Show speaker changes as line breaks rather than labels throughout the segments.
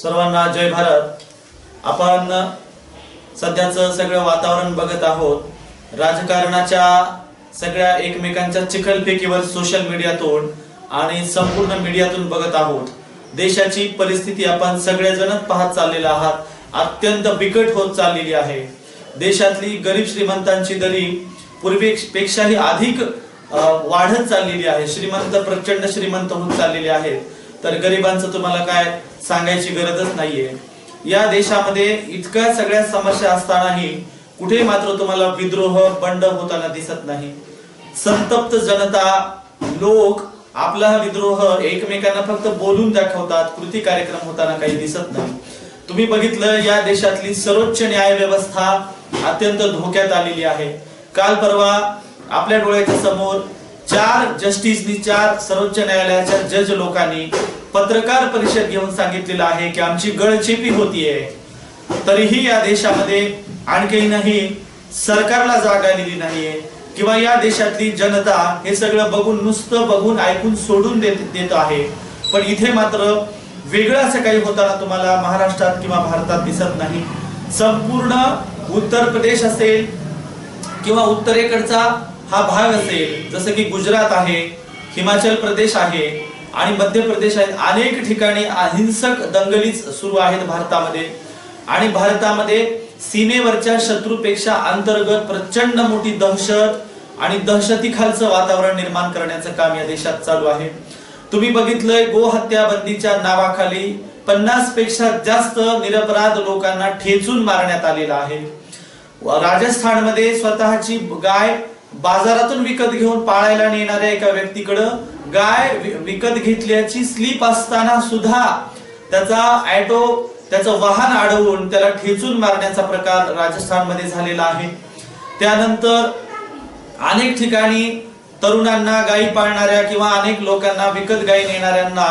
सर्वांना जय भारत। आपण सध्याचं सगळं वातावरण बघत आहोत। राजकारणाच्या सगळ्या एकमेकांच्या चिखलफेकीवर सोशल मीडियातून आणि संपूर्ण मीडियातून बघत आहोत। देशाची परिस्थिती आपण सगळेजणच पाहत चाललेले आहात। अत्यंत बिकट होत चाललेली आहे। देशातली गरीब श्रीमंतांची दरी पूर्वीपेक्षाही अधिक वाढत चाललेली आहे। श्रीमंत प्रचंड श्रीमंत होत चाललेले आहेत, तर गरिबांचं तुम्हाला काय सांगायची गरजच नाहीये। या देशामध्ये इतक्या सगळ्या समस्या असतानाही कुठे मात्र तुम्हाला विद्रोह बंड होताना दिसत नाही। संतप्त जनता लोक आपला विद्रोह एकमेकांना फक्त बोलून दाखवतात, कृती कार्यक्रम होताना काही दिसत नाही। तुम्ही बघितलं या देशातली सर्वोच्च न्याय व्यवस्था अत्यंत धोक्यात आलेली आहे। काल परवा आपल्या डोळ्याच्या समोर 4 जस्टिसनी 4 सर्वोच्च न्यायालयाच्या जज लोकांनी पत्रकार परिषद घेऊन सांगितलेलं आहे की आमची गळचेपी होतीये, तरीही या देशामध्ये आणखीही सरकारला जागा दिली नाहीये किंवा या देशातली जनता हे सगळं बघून नुसतं बघून ऐकून सोडून देत आहे। पण इथे मात्र वेगळं असं काही होताना तुम्हाला महाराष्ट्रात किंवा भारतात दिसत नाही। संपूर्ण उत्तर प्रदेश असेल किंवा उत्तरेकडचा हा भाग असेल, जसं की गुजरात आहे, हिमाचल प्रदेश आहे आणि मध्य प्रदेश आहे, अनेक ठिकाणी अहिंसक दंगली सुरू आहेत भारतामध्ये। आणि भारतामध्ये सीमेवरच्या शत्रूपेक्षा अंतर्गत प्रचंड मोठी दहशत आणि दहशतीखालचं वातावरण निर्माण करण्याचं काम या देशात चालू आहे। तुम्ही बघितलंय गोहत्या बंदीच्या नावाखाली 50 पेक्षा जास्त निरपराध लोकांना ठेचून मारण्यात आलेला आहे। राजस्थानमध्ये स्वतःची गाय बाजारातून विकत घेऊन पाळायला नेणाऱ्या एका व्यक्तीकडे गाय विकत घेतल्याची स्लिप असताना सुद्धा त्याचं वाहन अडवून त्याला ठेचून मारण्याचा प्रकार राजस्थानमध्ये झालेला आहे। त्यानंतर अनेक ठिकाणी तरुणांना गायी पाळणाऱ्या किंवा अनेक लोकांना विकत गायी नेणाऱ्यांना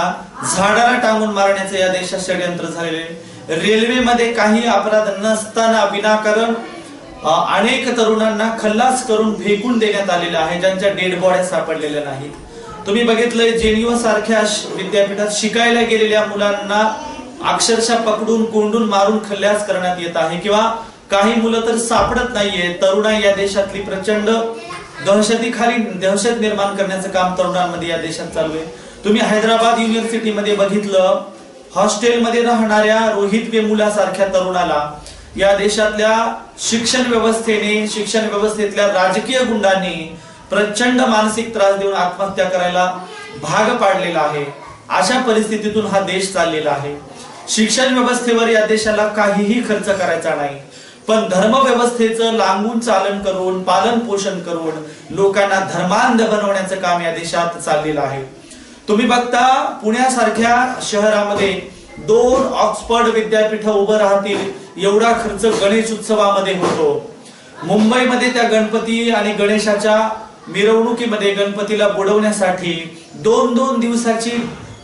झाडाला टांगून मारण्याचं या देशात षड्यंत्र झालेले। रेल्वेमध्ये काही अपराध नसताना विनाकारण अनेक तरुणांना खल्लास करून फेकून देण्यात आलेले आहे, ज्यांच्या डेड बॉड्या सापडलेल्या नाहीत। तुम्ही बघितलंय जेनीवा सारख्या विद्यापीठात शिकायला गेलेल्या मुलांना अक्षरशः पकडून कोंडून मारून खल्लास करण्यात येत आहे किंवा काही मुलं तर सापडत नाहीये। तरुणाई या देशातली प्रचंड दहशत निर्माण करण्याचं काम तरुणांमध्ये या देशात चालू आहे। तुम्ही हैदराबाद युनिव्हर्सिटीमध्ये बघितलं, हॉस्टेलमध्ये राहणाऱ्या रोहित वेमुला सारख्या तरुणाला या देशातल्या शिक्षण व्यवस्थेतल्या राजकीय गुंडांनी प्रचंड मानसिक त्रास देऊन आत्महत्या करायला भाग पाडलेला आहे। अशा परिस्थितीतून हा देश चाललेला आहे। शिक्षण व्यवस्थेवर या देशाला काहीही खर्च करायचा नाही, पण धर्म व्यवस्थेचं लांबून चालन करून पालन पोषण करून लोकांना धर्मांध बनवण्याचं काम या देशात चाललेलं आहे। तुम्ही बघता पुण्यासारख्या शहरामध्ये 2 ऑक्सफर्ड विद्यापीठ उभं राहतील एवढा खर्च गणेश उत्सवामध्ये होतो। मुंबईमध्ये त्या गणपती आणि गणेशाच्या मिरवणुकीमध्ये गणपतीला बुडवण्यासाठी 2-2 दिवसाची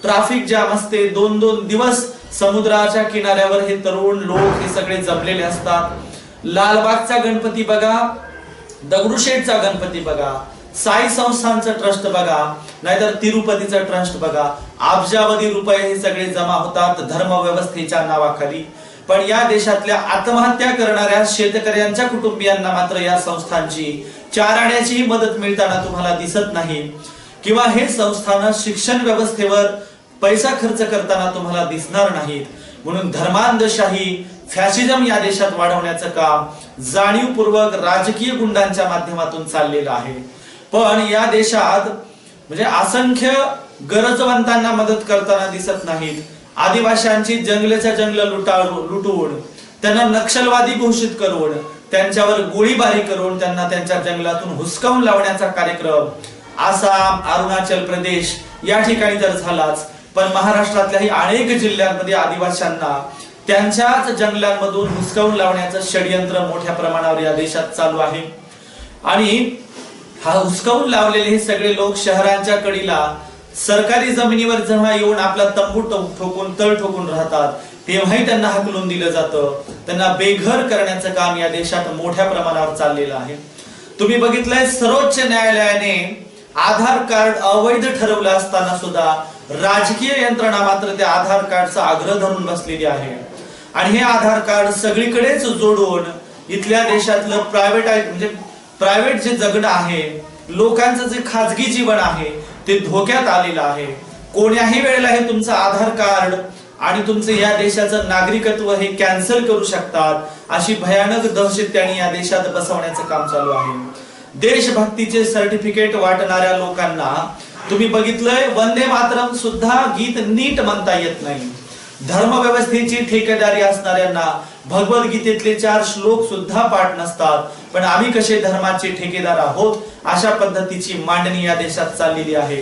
ट्रॅफिक जाम असते। 2-2 दिवस समुद्राच्या किनाऱ्यावर हे तरुण लोक हे सगळे जमलेले असतात। लालबागचा गणपती बघा, दगडूशेठचा गणपती बघा, साई संस्थानचं ट्रस्ट बघा, नाहीतर तिरुपतीचं ट्रस्ट बघा, अब्जावधी रुपये हे सगळे जमा होतात धर्म व्यवस्थेच्या नावाखाली। पण या देशातल्या आत्महत्या करणाऱ्या शेतकऱ्यांच्या कुटुंबियांना मात्र या संस्थांची 4 आण्याची मदत मिळताना तुम्हाला दिसत नाही किंवा हे संस्थान शिक्षण व्यवस्थेवर पैसा खर्च करताना तुम्हाला दिसणार नाहीत। म्हणून धर्मांधशाही फॅशिझम या देशात वाढवण्याचं काम जाणीवपूर्वक राजकीय गुंडांच्या माध्यमातून चाललेलं आहे। पण या देशात म्हणजे असंख्य गरजवंतांना मदत करताना दिसत नाहीत। आदिवासींची जंगलाच्या जंगल लुटून त्यांना नक्षलवादी घोषित करून त्यांच्यावर गोळीबारी करून त्यांना त्यांच्या जंगलातून हुसकावून लावण्याचा कार्यक्रम आसाम, अरुणाचल प्रदेश या ठिकाणी तर झालाच, पण महाराष्ट्रातल्याही अनेक जिल्ह्यांमध्ये आदिवासींना त्यांच्याच जंगलांमधून हुसकावून लावण्याचं षड्यंत्र मोठ्या प्रमाणावर या देशात चालू आहे। आणि हा हुसकावून लावलेले हे सगळे लोक शहरांच्या कडेला सरकारी जमिनीवर जेव्हा येऊन आपला तंबू ठोकून तळ ठोकून राहतात, तेव्हाही त्यांना हाकलून दिलं जातं। त्यांना बेघर करण्याचं काम या देशात मोठ्या प्रमाणावर चाललेलं आहे। तुम्ही बघितलंय सर्वोच्च न्यायालयाने आधार कार्ड अवैध ठरवलं असताना सुद्धा राजकीय यंत्रणा मात्र त्या आधार कार्डचा आग्रह धरून बसलेली आहे आणि हे आधार कार्ड सगळीकडेच जोडून इथल्या देशातलं प्रायव्हेट जे जगणं आहे, लोकांचं जे खाजगी जीवन आहे ते धोक्यात आलेलं आहे। कोण्याही वेळेला हे तुमचं आधार कार्ड आणि तुमचं या देशाचं नागरिकत्व हे कॅन्सल करू शकतात, अशी भयानक दहशत त्यांनी या देशात बसवण्याचं काम चालू आहे। देशभक्तीचे सर्टिफिकेट वाटणाऱ्या लोकांना तुम्ही बघितलंय, वंदे मातरम सुद्धा गीत नीट म्हणता येत नाही। धर्मव्यवस्थेची ठेकेदारी असणाऱ्यांना भगवद्गीतेतले 4 श्लोक सुद्धा पाठ नसतात, पण आम्ही कसे धर्माचे ठेकेदार आहोत अशा पद्धतीची मांडणी या देशात चाललेली आहे।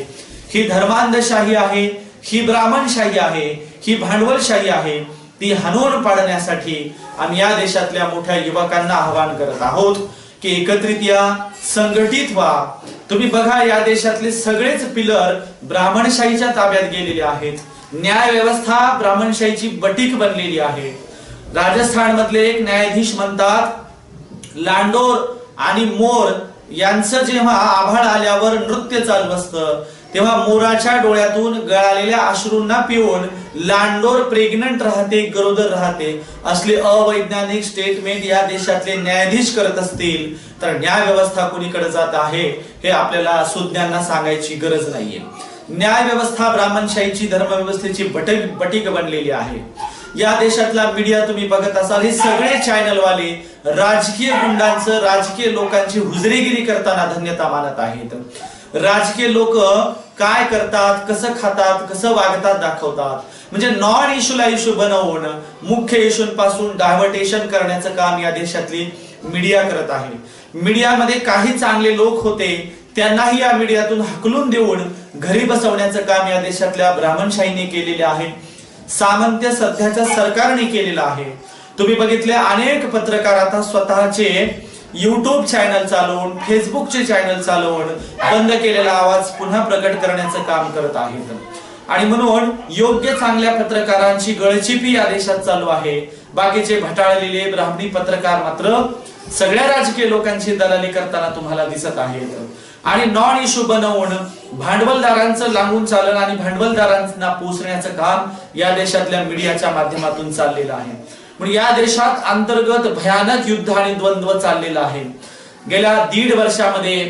ही धर्मांधशाही आहे, ही ब्राह्मणशाही आहे, ही भांडवलशाही आहे। ती हाणून पाडण्यासाठी आम्ही या देशातल्या मोठ्या युवकांना आवाहन करत आहोत की एकत्रित या, संघटित व्हा। तुम्ही बघा, या देशातले सगळेच पिलर ब्राह्मणशाहीच्या ताब्यात गेलेले आहेत। न्याय व्यवस्था ब्राह्मणशाहीची बटीक बनलेली आहे। राजस्थान मधले एक न्यायाधीश म्हणतात, लांडोर आणि मोर यांचं जेव्हा आभाळ आल्यावर नृत्य चालू असतं तेव्हा मोराच्या डोळ्यातून गळालेल्या अश्रूंना पिऊन लांडोर प्रेग्नंट राहते, गरोदर राहते। असले अवैज्ञानिक स्टेटमेंट या देशातले न्यायाधीश करत असतील तर न्याय व्यवस्था कोणीकडे जात आहे हे आपल्याला सुज्ञांना सांगायची गरज नाहीये। न्याय व्यवस्था ब्राह्मणशाहीची, धर्मव्यवस्थेची बटीक बनलेली आहे। या देशातला मीडिया तुम्ही बघत असाल, हे सगळे चॅनलवाले राजकीय गुंडांचं, राजकीय लोकांची हुजरेगिरी करताना धन्यता मानत आहेत। राजकीय लोक काय करतात, कसं खातात, कसं वागतात दाखवतात। म्हणजे नॉन इश्यूला इश्यू बनवून मुख्य इश्यूपासून डायव्हर्टेशन करण्याचं काम या देशातली मीडिया करत आहे। मीडियामध्ये काही चांगले लोक होते, त्यांनाही या मीडियातून हकलून देऊन घरी बसवण्याचं काम या देशातल्या ब्राह्मणशाहीने केलेले आहे। सामंत्य सध्याच्या सरकारने केलेलं आहे। तुम्ही बघितले, अनेक पत्रकार आता स्वतःचे YouTube चॅनल चालवून, फेसबुकचे चॅनल चालवून बंद केलेला आवाज पुन्हा प्रकट करण्याचं काम करत आहेत। आणि म्हणून योग्य चांगल्या पत्रकारांची गळचिपी या देशात चालू आहे। बाकीचे भटाळलेले ब्राह्मणी पत्रकार मात्र सगळ्या राजकीय लोकांची दलाली करताना तुम्हाला दिसत आहेत आणि नॉन इश्यू बनवून भांडवलदारांचं लागून चालन आणि भांडवलदारांना पोचण्याचं काम या देशातल्या मीडियाच्या माध्यमातून चाललेलं आहे। म्हणजे या देशात अंतर्गत भयानक युद्ध आणि द्वंद्व चाललेला आहे। गेल्या 1.5 वर्षामध्ये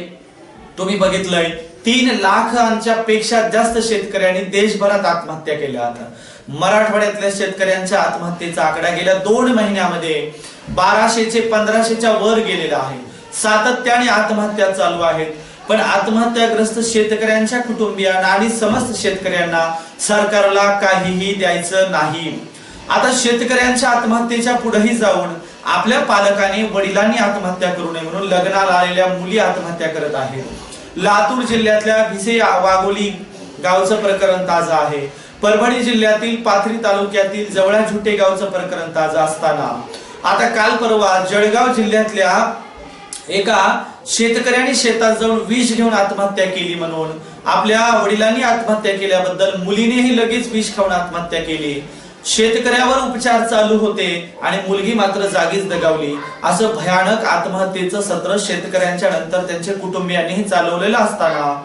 तुम्ही बघितलंय 3 लाखांच्या पेक्षा जास्त शेतकऱ्यांनी देशभरात आत्महत्या केल्या आहेत। मराठवाड्यातल्या शेतकऱ्यांच्या आत्महत्येचा आकडा गेल्या 2 महिन्यामध्ये 1200 ते 1500च्या वर गेलेला आहे। सातत्याने आत्महत्या चालू आहेत, पण आत्महत्याग्रस्त शेतकऱ्यांच्या कुटुंबियांना आणि समस्त शेतकऱ्यांना सरकारला काहीही द्यायचं नाही। आता शेतकऱ्यांच्या आत्महत्येच्या पुढेही जाऊन आपल्या पालकाने, वडिलांनी आत्महत्या करू नये म्हणून लग्नाला आलेल्या मुली आत्महत्या करत आहेत। लातूर जिल्ह्यातल्या भिसे वाघोली गावचं प्रकरण ताजं आहे। परभणी जिल्ह्यातील पाथरी तालुक्यातील जवळा झुटे गावचं प्रकरण ताजं असताना आता काल परवा जळगाव जिल्ह्यातल्या एका शेतकऱ्याने शेतात जाऊन विष घेऊन आत्महत्या केली म्हणून आपल्या वडिलांनी आत्महत्या केल्याबद्दल मुलीनेही लगेच विष खाऊन आत्महत्या केली। शेतकऱ्यावर उपचार चालू होते आणि मुलगी मात्र जागीच दगावली। असं भयानक आत्महत्येचं सत्र शेतकऱ्यांच्या नंतर त्यांच्या कुटुंबियांनीही चालवलेलं असताना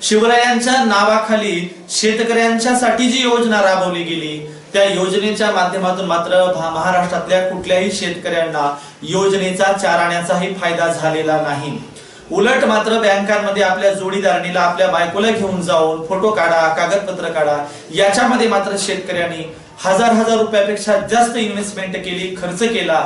शिवरायांच्या नावाखाली शेतकऱ्यांच्यासाठी जी योजना राबवली गेली त्या योजनेच्या माध्यमातून मात्र महाराष्ट्रातल्या कुठल्याही शेतकऱ्यांना योजनेचा 4 आण्याचाही फायदा झालेला नाही। उलट मात्र बँकांमध्ये आपल्या जोडीदारणीला, आपल्या बायकोला घेऊन जाऊन फोटो काढा, कागदपत्र काढा, याच्यामध्ये मात्र शेतकऱ्यांनी हजार रुपयापेक्षा जास्त इन्व्हेस्टमेंट केली, खर्च केला,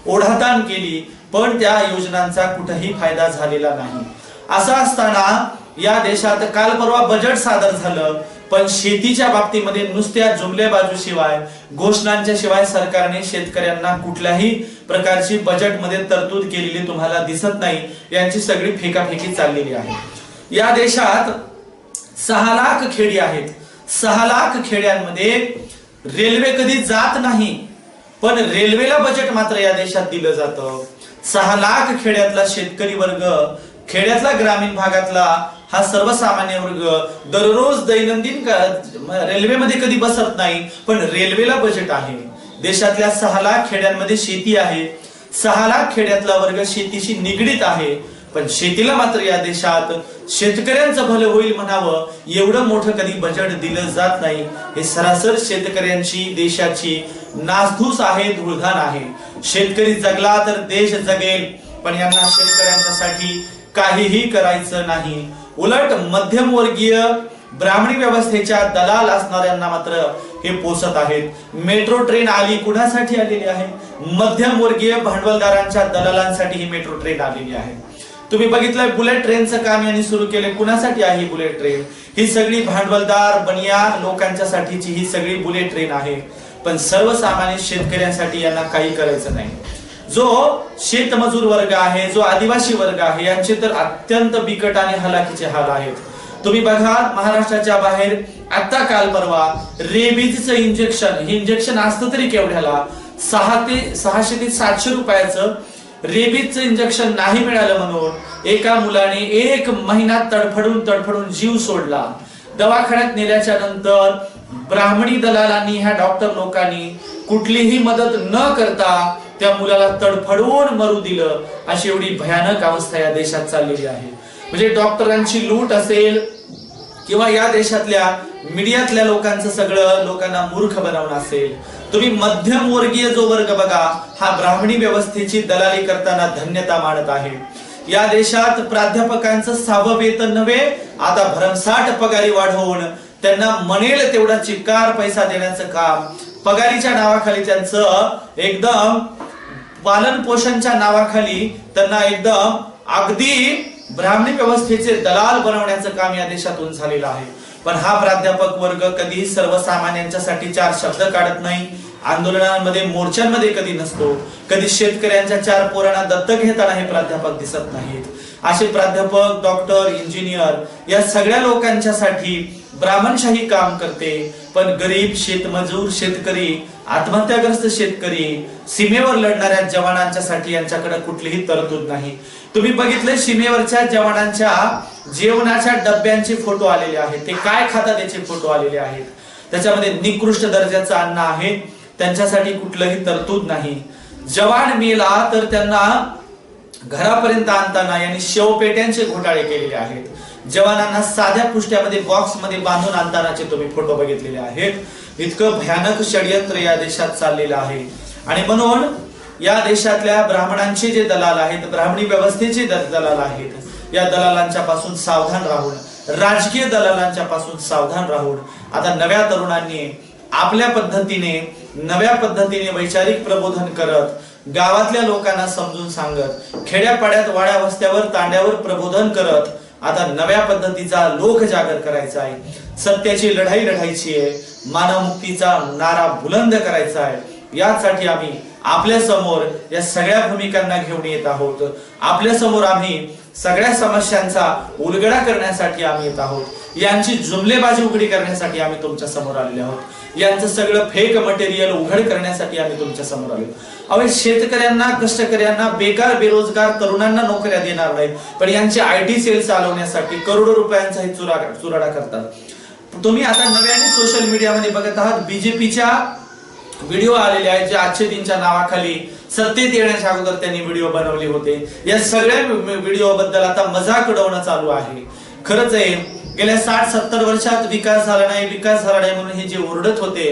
ओढाताण केली, पण त्या योजनांचा कुठेही फायदा झालेला नाही। असं असताना या देशात काल परवा बजेट सादर झालं, पण शेतीच्या बाबतीमध्ये नुसत्या जुमलेबाजूशिवाय, घोषणांच्या शिवाय सरकारने शेतकऱ्यांना कुठल्याही प्रकारची बजेटमध्ये तरतूद केलेली तुम्हाला दिसत नाही। यांची सगळी फेकाफेकी चाललेली आहे। या देशात 6 लाख खेडी आहेत। 6 लाख खेड्यांमध्ये रेल्वे कधी जात नाही, पण रेल्वेला बजेट मात्र या देशात दिलं जातं। 6 लाख खेड्यातला शेतकरी वर्ग, खेड्यातला ग्रामीण भागातला हा सर्वसामान्य वर्ग दररोज दैनंदिन रेल्वेमध्ये कधी बसत नाही, पण रेल्वेला बजेट आहे। देशातल्या 6 लाख खेड्यांमध्ये शेती आहे। 6 लाख खेड्यातला वर्ग शेतीशी निगडीत आहे, पण शेतीला मात्र या देशात शेतकऱ्यांचं भलं होईल म्हणावं एवढं मोठं कधी बजेट दिलं जात नाही। हे सरासर शेतकऱ्यांची देशाची नासधूस आहे, धुळघाण आहे। शेतकरी जगला तर देश जगेल, पण यांना शेतकऱ्यांच्यासाठी काहीही करायचं नाही। उलट मध्यमवर्गीय ब्राह्मणी व्यवस्थेच्या दलाल असणाऱ्यांना मात्र हे पोसत आहेत। मेट्रो ट्रेन आली, कुणासाठी आलेली आहे? मध्यमवर्गीय भांडवलदारांच्या दलालांसाठी ही मेट्रो ट्रेन आलेली आहे। तुम्ही बघितलंय बुलेट ट्रेनचं काम यांनी सुरू केले, कुणासाठी आहे बुलेट ट्रेन? ही सगळी भांडवलदार बनियान लोकांच्यासाठीची ही सगळी बुलेट ट्रेन आहे, पण सर्वसामान्य शेतकऱ्यांसाठी यांना काही करायचं नाही। जो शेतमजूर वर्ग आहे, जो आदिवासी वर्ग आहे, यांचे तर अत्यंत बिकट आणि हलाखीचे हाल आहेत। तुम्ही बघा महाराष्ट्राच्या बाहेर आता काल परवा रेबीजचं इंजेक्शन, हे इंजेक्शन असतं तरी केवढ्याला? 600 ते 700 रुपयाचं रेबीजचं इंजेक्शन नाही मिळालं म्हणून एका मुलाने 1 महिना तडफडून जीव सोडला। दवाखान्यात नेल्याच्या नंतर ब्राह्मणी दलालांनी, ह्या डॉक्टर लोकांनी कुठलीही मदत न करता त्या मुलाला तडफडून मरू दिलं। अशी एवढी भयानक अवस्था या देशात चाललेली आहे। म्हणजे डॉक्टरांची लूट असेल किंवा या देशातल्या मीडियातल्या लोकांचं सगळं लोकांना मूर्ख बनवणं असेल। तुम्ही मध्यमवर्गीय जो वर्ग बघा, हा ब्राह्मणी व्यवस्थेची दलाली करताना धन्यता मानत आहे। या देशात प्राध्यापकांचं 6वं वेतन नव्हे, आता भरमसाठ पगारी वाढवून त्यांना म्हणेल तेवढा चिक्कार पैसा देण्याचं काम, पगारीच्या नावाखाली त्यांचं एकदम पालन पोषणच्या नावाखाली त्यांना एकदम अगदी ब्राह्मणी व्यवस्थेचे दलाल बनवण्याचं काम या देशातून झालेलं आहे। पण हा प्राध्यापक वर्ग कधी सर्वसामान्यांच्यासाठी 4 शब्द काढत नाही, आंदोलनांमध्ये मोर्चांमध्ये कधी नसतो, कधी शेतकऱ्यांच्या 4 पोरांना दत्तक घेताना हे प्राध्यापक दिसत नाहीत। असे प्राध्यापक, डॉक्टर, इंजिनियर या सगळ्या लोकांच्यासाठी ब्राह्मणशाही काम करते, पण गरीब शेतमजूर शेतकरी, आत्महत्याग्रस्त शेतकरी, सीमेवर लढणाऱ्या जवानांच्यासाठी यांच्याकडे कुठलीही तरतूद नाही। तुम्ही बघितले सीमेवरच्या जवानांच्या जेवणाच्या डब्यांचे फोटो आलेले आहेत, ते काय खातात याचे फोटो आलेले आहेत। त्याच्यामध्ये निकृष्ट दर्जाचं अन्न आहे, त्यांच्यासाठी कुठलंही तरतूद नाही। जवान मेला तर त्यांना घरापर्यंत आणताना यांनी शेवपेट्यांचे घोटाळे केलेले आहेत। जवानांना साध्या पुष्ट्यामध्ये बॉक्समध्ये बांधून आणतानाचे तुम्ही फोटो बघितलेले आहेत। इतकं भयानक षडयंत्र या देशात चाललेलं आहे। आणि म्हणून या देशातल्या ब्राह्मणांचे जे दलाल आहेत, ब्राह्मणी व्यवस्थेचे दलाल आहेत, या दलालांच्या पासून सावधान राहून, राजकीय दलालांच्या पासून सावधान राहून आता नव्या तरुणांनी आपल्या पद्धतीने, नव्या पद्धतीने वैचारिक प्रबोधन करत, गावातल्या लोकांना समजून सांगत, खेड्यापाड्यात, वाड्या वस्त्यावर, तांड्यावर प्रबोधन करत आता नव्या पद्धतीचा लोक जागर करायचा आहे। सत्याची लढाई लढायची आहे, मानवमुक्तीचा नारा बुलंद करायचा आहे। यासाठी आम्ही आपल्या समोर या सगळ्या भूमिकांना घेऊन येत आहोत। आपल्या समोर आम्ही सगळ्या समस्यांचा उलगडा करण्यासाठी आम्ही येत आहोत। यांची जुमलेबाजी उघडी करण्यासाठी आम्ही तुमच्या समोर आलेले आहोत। यांचं सगळं फेक मटेरियल उघड करण्यासाठी आम्ही तुमच्या समोर आलो। अवे शेतकऱ्यांना, कष्टकऱ्यांना, बेकार बेरोजगार तरुणांना नोकऱ्या देणार नाहीत, पण यांचे IT सेल चालवण्यासाठी करोडो रुपयांचा चुराडा करतात। तुम्ही आता नव्याने सोशल मीडियामध्ये बघत आहात, बीजेपीच्या व्हिडिओ आलेले आहेत, जे आजचे दिनच्या नावाखाली सत्तेत येण्याच्या अगोदर त्यांनी व्हिडिओ बनवले होते। या सगळ्या व्हिडिओ बद्दल आता मजाक उडवणं चालू आहे। खरंच आहे, गेल्या 60-70 वर्षात विकास झाला नाही म्हणून हे जे ओरडत होते,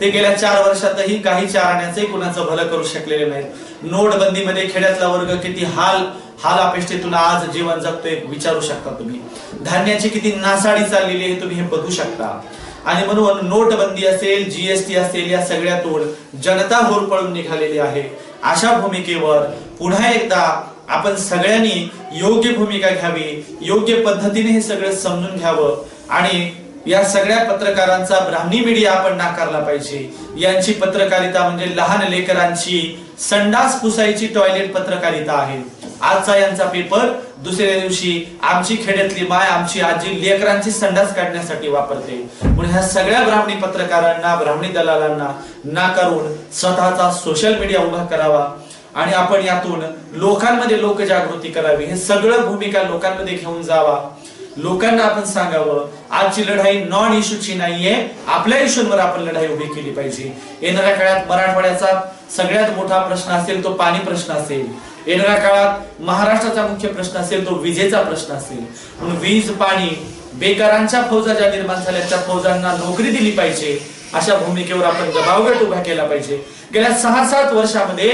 ते गेल्या 4 वर्षातही काही 4 आण्याचंही कुणाचं भलं करू शकलेले नाहीत। नोटबंदीमध्ये खेड्यातला वर्ग किती हाल अपेक्षेतून आज जीवन जगतोय विचारू शकता तुम्ही। धान्याची किती नासाडी चाललेली आहे तुम्ही हे बघू शकता। आणि म्हणून नोटबंदी असेल, GST असेल, या सगळ्यातून जनता होरपळून निघालेली आहे। अशा भूमिकेवर पुन्हा एकदा आपण सगळ्यांनी योग्य भूमिका घ्यावी, योग्य पद्धतीने हे सगळं समजून घ्यावं आणि या सगळ्या पत्रकारांचा ब्राह्मणी मीडिया आपण नाकारला पाहिजे। यांची पत्रकारिता म्हणजे लहान लेकरांची संडास पुसायची टॉयलेट पत्रकारिता आहे। आजचा यांचा पेपर दुसऱ्या दिवशी आमची खेड्यातली माय, आमची आजी लेकरांची संडास काढण्यासाठी वापरते। म्हणून ह्या सगळ्या ब्राह्मणी पत्रकारांना, ब्राह्मणी दलालांना नाकारून स्वतःचा सोशल मीडिया उभा करावा आणि आपण यातून लोकांमध्ये लोकजागृती करावी। हे सगळं भूमिका लोकांमध्ये घेऊन जावा, लोकांना आपण सांगावं आजची लढाई नॉन इश्यूची नाहीये, आपल्या इश्यूवर आपण लढाई उभी केली पाहिजे। येणाऱ्या काळात मराठवाड्याचा सगळ्यात मोठा प्रश्न असेल तो पाणी प्रश्न असेल। येणाऱ्या काळात महाराष्ट्राचा मुख्य प्रश्न असेल तो विजेचा प्रश्न असेल. म्हणून वीज, पाणी, बेकारांच्या फौजा ज्या निर्माण झाल्या त्या फौजांना नोकरी दिली पाहिजे, अशा भूमिकेवर आपण दबावगट उभा केला पाहिजे. गेल्या 6-7 वर्षामध्ये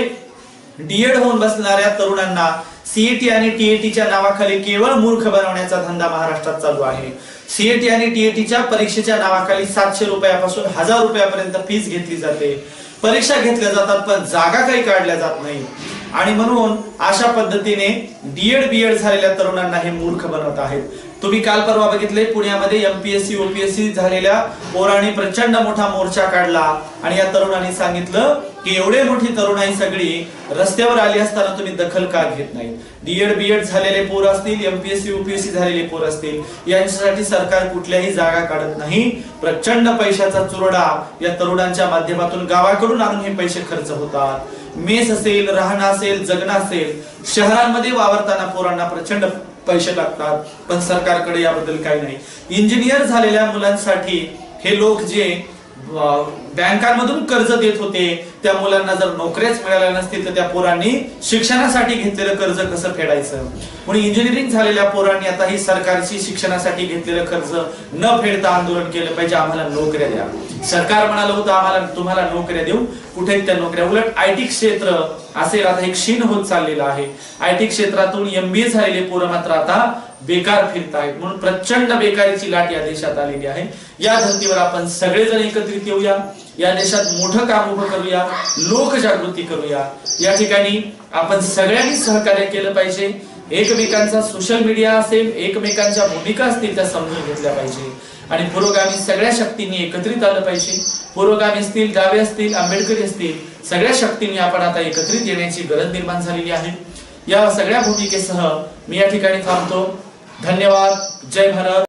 डीएड होऊन बसणाऱ्या तरुणांना सीईटी आणि टीएटीच्या नावाखाली केवळ मूर्ख बनवण्याचा धंदा महाराष्ट्रात चालू आहे. सीईटी आणि टीएटीच्या परीक्षेच्या नावाखाली 700 रुपयापासून 1000 रुपयापर्यंत फीस घेतली जाते. परीक्षा घेतल्या जातात पण जागा काही काढल्या जात नाही. आणि म्हणून अशा पद्धतीने डीएड बीएड झालेल्या तरुणांना हे मूर्ख बनवत आहेत. तुम्ही काल परवा बघितले पुण्यामध्ये एमपीएससी ओपीएससी झालेल्या पोरांनी प्रचंड मोठा मोर्चा काढला आणि या तरुणांनी सांगितलं की एवढे मोठी तरुणाई सगळी रस्त्यावर आली असताना तुम्ही दखल का घेत नाही. डीएड बीएड झालेले पोर असतील, एमपीएससी ओपीएससी झालेले पोर असतील, यांच्यासाठी सरकार कुठल्याही जागा काढत नाही. प्रचंड पैशाचा चुरडा या तरुणांच्या माध्यमातून गावाकडून आणून हे पैसे खर्च होतात. मेस असेल, राहणं असेल, जगणं असेल, शहरांमध्ये वावरताना पोरांना प्रचंड पैसे लागतात, पण सरकारकडे याबद्दल काही नाही. इंजिनियर झालेल्या मुलांसाठी हे लोक जे बँकांमधून कर्ज देत होते, त्या मुलांना जर नोकऱ्याच मिळाल्या नसतील तर त्या पोरांनी शिक्षणासाठी घेतलेलं कर्ज कसं फेडायचं. म्हणून इंजिनिअरिंग झालेल्या पोरांनी आता ही सरकारची शिक्षणासाठी घेतलेलं कर्ज न फेडता आंदोलन केलं पाहिजे. आम्हाला नोकऱ्या द्या. सरकार म्हणालं होतं आम्हाला तुम्हाला नोकऱ्या देऊ, कुठे त्या नोकऱ्या. उलट आयटी क्षेत्र असेल आता एक क्षीण होत चाललेलं आहे. आयटी क्षेत्रातून एमबीए झालेले पोरं मात्र आता बेकार फिरत आहेत. म्हणून प्रचंड बेकारीची लाट या देशात आलेली आहे. या धर्तीवर आपण सगळेजण एकत्रित येऊया, या देशात मोठं काम उभं करूया, लोकजागृती करूया. या ठिकाणी आपण सगळ्यांनी सहकार्य केलं पाहिजे. एकमेकांचा सोशल मीडिया असेल, एकमेकांच्या भूमिका असतील त्या समजून घेतल्या पाहिजे आणि पुरोगामी सगळ्या शक्तींनी एकत्रित आलं पाहिजे. पुरोगामी असतील, डावे असतील, आंबेडकरी असतील, सगळ्या शक्तींनी आपण आता एकत्रित येण्याची गरज निर्माण झालेली आहे. या सगळ्या भूमिकेसह मी या ठिकाणी थांबतो. धन्यवाद. जय भारत.